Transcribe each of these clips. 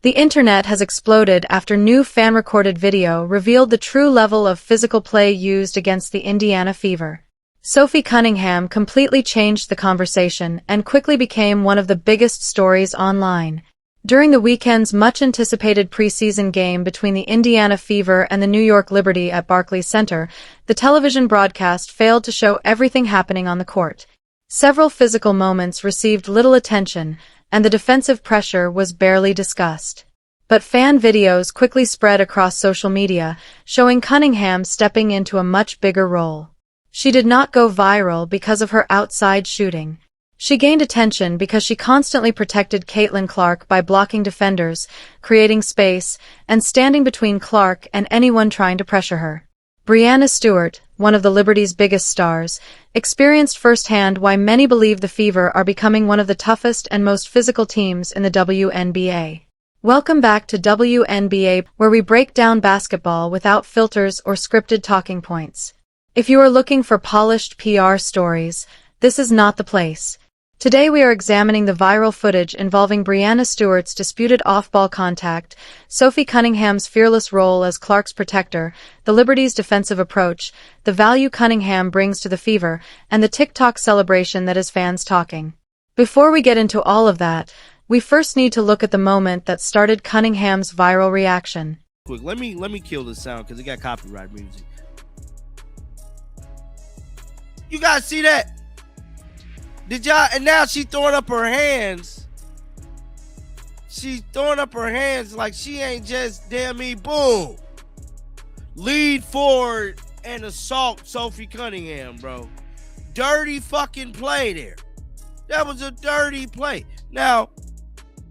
The internet has exploded after new fan-recorded video revealed the true level of physical play used against the Indiana Fever. Sophie Cunningham completely changed the conversation and quickly became one of the biggest stories online. During the weekend's much-anticipated preseason game between the Indiana Fever and the New York Liberty at Barclays Center, the television broadcast failed to show everything happening on the court. Several physical moments received little attention, and the defensive pressure was barely discussed. But fan videos quickly spread across social media, showing Cunningham stepping into a much bigger role. She did not go viral because of her outside shooting. She gained attention because she constantly protected Caitlin Clark by blocking defenders, creating space, and standing between Clark and anyone trying to pressure her. Breanna Stewart, one of the Liberty's biggest stars, experienced firsthand why many believe the Fever are becoming one of the toughest and most physical teams in the WNBA. Welcome back to WNBA, where we break down basketball without filters or scripted talking points. If you are looking for polished PR stories, this is not the place. Today we are examining the viral footage involving Breanna Stewart's disputed off-ball contact, Sophie Cunningham's fearless role as Clark's protector, the Liberty's defensive approach, the value Cunningham brings to the Fever, and the TikTok celebration that has fans talking. Before we get into all of that, we first need to look at the moment that started Cunningham's viral reaction. Quick, let me kill this sound because it got copyright music. You guys see that? Did y'all? And now she throwing up her hands. She's throwing up her hands like she ain't just damn me. Boom. Lead forward and assault Sophie Cunningham, bro. Dirty fucking play there. That was a dirty play. Now,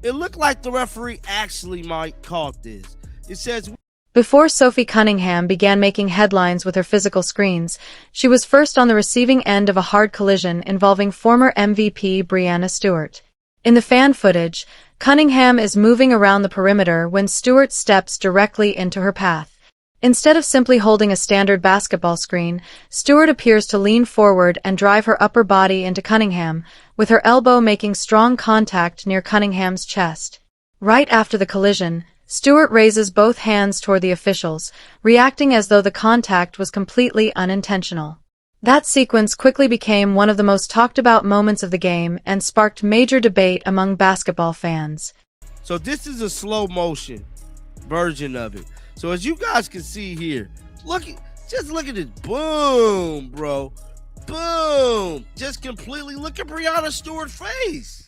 it looked like the referee actually might caught this. It says... Before Sophie Cunningham began making headlines with her physical screens, she was first on the receiving end of a hard collision involving former MVP Breanna Stewart. In the fan footage, Cunningham is moving around the perimeter when Stewart steps directly into her path. Instead of simply holding a standard basketball screen, Stewart appears to lean forward and drive her upper body into Cunningham, with her elbow making strong contact near Cunningham's chest. Right after the collision, Stewart raises both hands toward the officials, reacting as though the contact was completely unintentional. That sequence quickly became one of the most talked-about moments of the game and sparked major debate among basketball fans. So this is a slow motion version of it. So as you guys can see here, just look at this. Boom, bro. Boom. Just completely look at Breanna Stewart's face.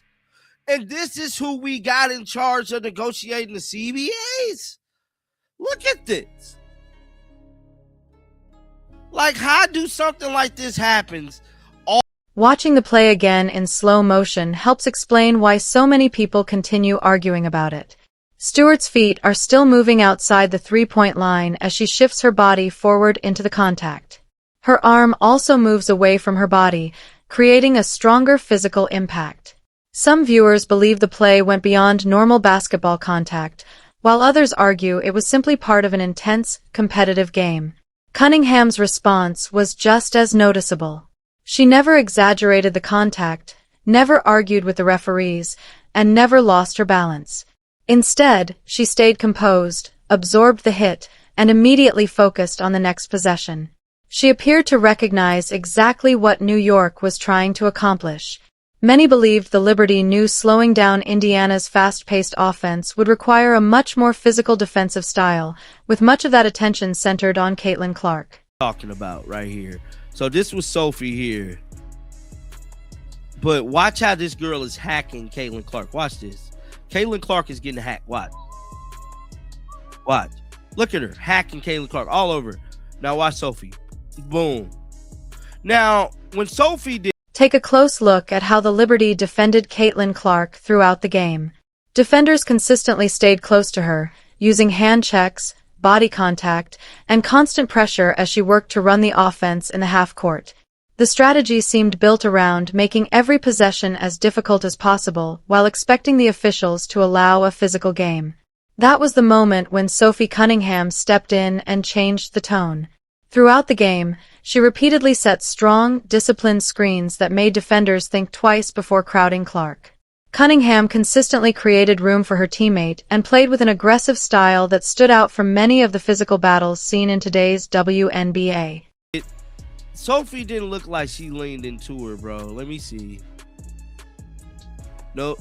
And this is who we got in charge of negotiating the CBAs. Look at this. Like, how do something like this happens? Watching the play again in slow motion helps explain why so many people continue arguing about it. Stewart's feet are still moving outside the three-point line as she shifts her body forward into the contact. Her arm also moves away from her body, creating a stronger physical impact. Some viewers believe the play went beyond normal basketball contact, while others argue it was simply part of an intense, competitive game. Cunningham's response was just as noticeable. She never exaggerated the contact, never argued with the referees, and never lost her balance. Instead, she stayed composed, absorbed the hit, and immediately focused on the next possession. She appeared to recognize exactly what New York was trying to accomplish. Many believed the Liberty knew slowing down Indiana's fast-paced offense would require a much more physical defensive style, with much of that attention centered on Caitlin Clark. Talking about right here. So this was Sophie here. But watch how this girl is hacking Caitlin Clark. Watch this. Caitlin Clark is getting hacked. Watch. Watch. Look at her hacking Caitlin Clark all over. Now watch Sophie. Boom. Now, when Sophie did... Take a close look at how the Liberty defended Caitlin Clark throughout the game. Defenders consistently stayed close to her, using hand checks, body contact, and constant pressure as she worked to run the offense in the half-court. The strategy seemed built around making every possession as difficult as possible while expecting the officials to allow a physical game. That was the moment when Sophie Cunningham stepped in and changed the tone. Throughout the game, she repeatedly set strong, disciplined screens that made defenders think twice before crowding Clark. Cunningham consistently created room for her teammate and played with an aggressive style that stood out from many of the physical battles seen in today's WNBA. Sophie didn't look like she leaned into her, bro. Let me see. Nope.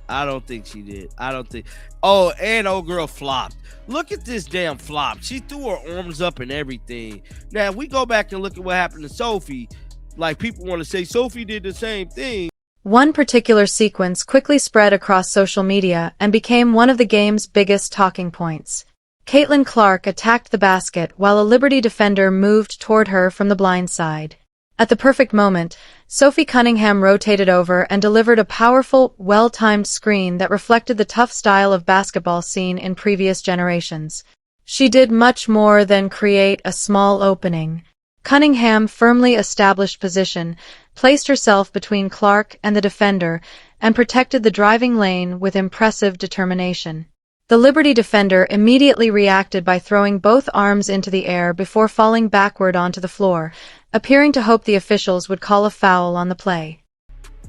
I don't think she did. I don't think. Oh, and old girl flopped. Look at this damn flop. She threw her arms up and everything. Now, if we go back and look at what happened to Sophie, like people want to say Sophie did the same thing. One particular sequence quickly spread across social media and became one of the game's biggest talking points. Caitlin Clark attacked the basket while a Liberty defender moved toward her from the blind side. At the perfect moment, Sophie Cunningham rotated over and delivered a powerful, well-timed screen that reflected the tough style of basketball seen in previous generations. She did much more than create a small opening. Cunningham firmly established position, placed herself between Clark and the defender, and protected the driving lane with impressive determination. The Liberty defender immediately reacted by throwing both arms into the air before falling backward onto the floor, appearing to hope the officials would call a foul on the play.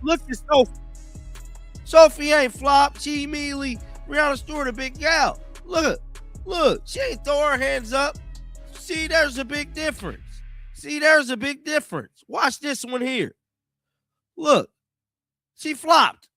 Look at Sophie. Sophie ain't flopped. She immediately, Breanna Stewart, a big gal. Look, she ain't throw her hands up. See, there's a big difference. Watch this one here. Look, she flopped.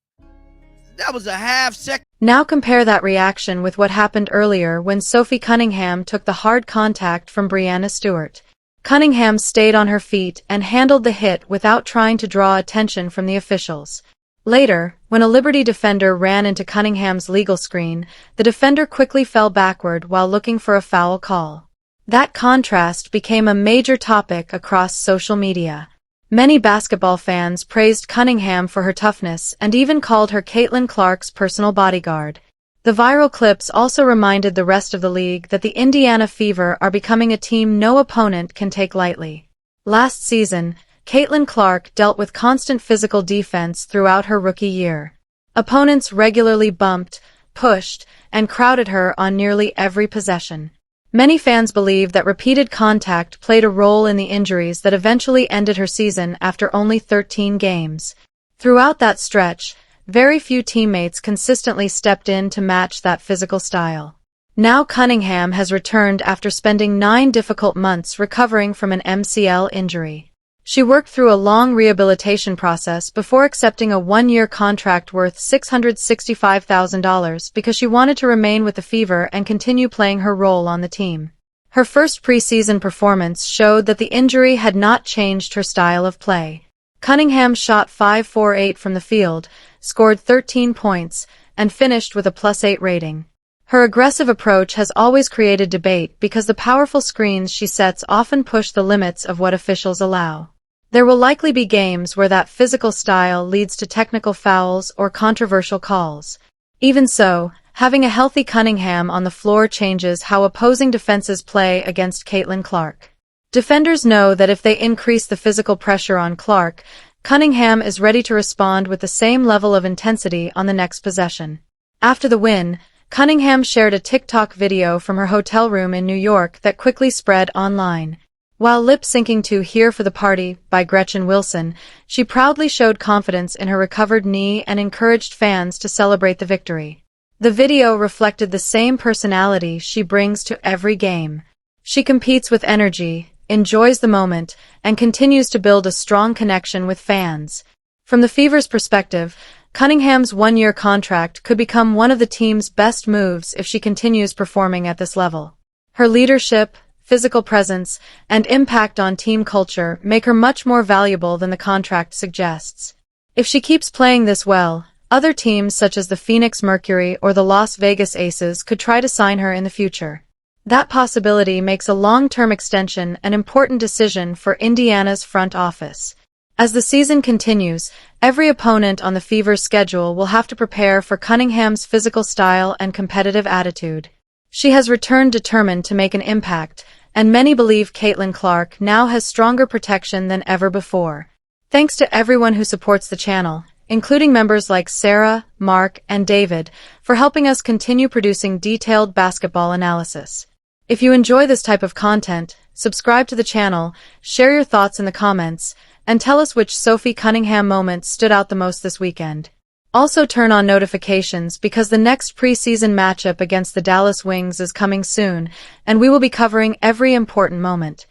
That was a half second. Now compare that reaction with what happened earlier when Sophie Cunningham took the hard contact from Breanna Stewart. Cunningham stayed on her feet and handled the hit without trying to draw attention from the officials. Later, when a Liberty defender ran into Cunningham's legal screen, the defender quickly fell backward while looking for a foul call. That contrast became a major topic across social media. Many basketball fans praised Cunningham for her toughness and even called her Caitlin Clark's personal bodyguard. The viral clips also reminded the rest of the league that the Indiana Fever are becoming a team no opponent can take lightly. Last season, Caitlin Clark dealt with constant physical defense throughout her rookie year. Opponents regularly bumped, pushed, and crowded her on nearly every possession. Many fans believe that repeated contact played a role in the injuries that eventually ended her season after only 13 games. Throughout that stretch, very few teammates consistently stepped in to match that physical style. Now Cunningham has returned after spending 9 difficult months recovering from an MCL injury. She worked through a long rehabilitation process before accepting a 1-year contract worth $665,000 because she wanted to remain with the Fever and continue playing her role on the team. Her first preseason performance showed that the injury had not changed her style of play. Cunningham shot 5-for-8 from the field, scored 13 points, and finished with a +8 rating. Her aggressive approach has always created debate because the powerful screens she sets often push the limits of what officials allow. There will likely be games where that physical style leads to technical fouls or controversial calls. Even so, having a healthy Cunningham on the floor changes how opposing defenses play against Caitlin Clark. Defenders know that if they increase the physical pressure on Clark, Cunningham is ready to respond with the same level of intensity on the next possession. After the win, Cunningham shared a TikTok video from her hotel room in New York that quickly spread online. While lip-syncing to "Here for the Party" by Gretchen Wilson, she proudly showed confidence in her recovered knee and encouraged fans to celebrate the victory. The video reflected the same personality she brings to every game. She competes with energy, enjoys the moment, and continues to build a strong connection with fans. From the Fever's perspective, Cunningham's 1-year contract could become one of the team's best moves if she continues performing at this level. Her leadership, physical presence, and impact on team culture make her much more valuable than the contract suggests. If she keeps playing this well, other teams such as the Phoenix Mercury or the Las Vegas Aces could try to sign her in the future. That possibility makes a long-term extension an important decision for Indiana's front office. As the season continues, every opponent on the Fever's schedule will have to prepare for Cunningham's physical style and competitive attitude. She has returned determined to make an impact, and many believe Caitlin Clark now has stronger protection than ever before. Thanks to everyone who supports the channel, including members like Sarah, Mark, and David, for helping us continue producing detailed basketball analysis. If you enjoy this type of content, subscribe to the channel, share your thoughts in the comments, and tell us which Sophie Cunningham moments stood out the most this weekend. Also turn on notifications because the next preseason matchup against the Dallas Wings is coming soon, and we will be covering every important moment.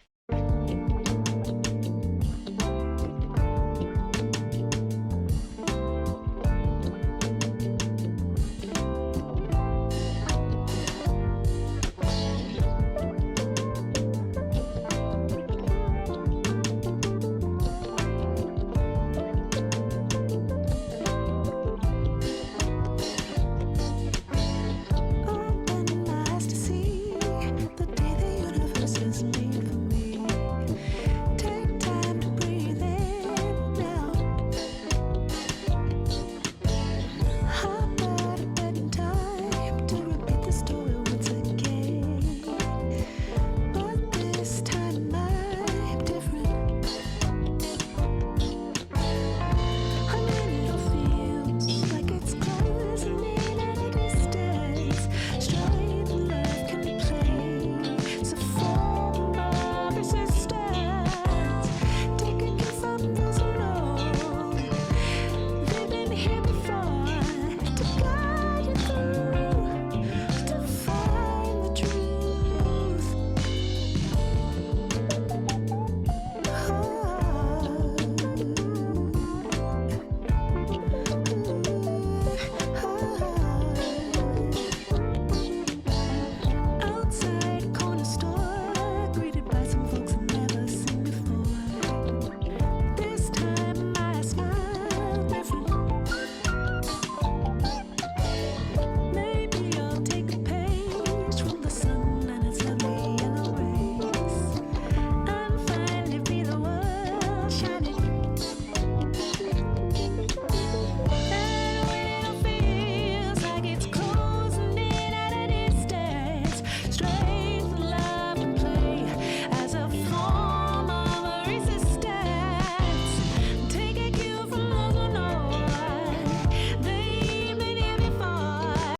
Straight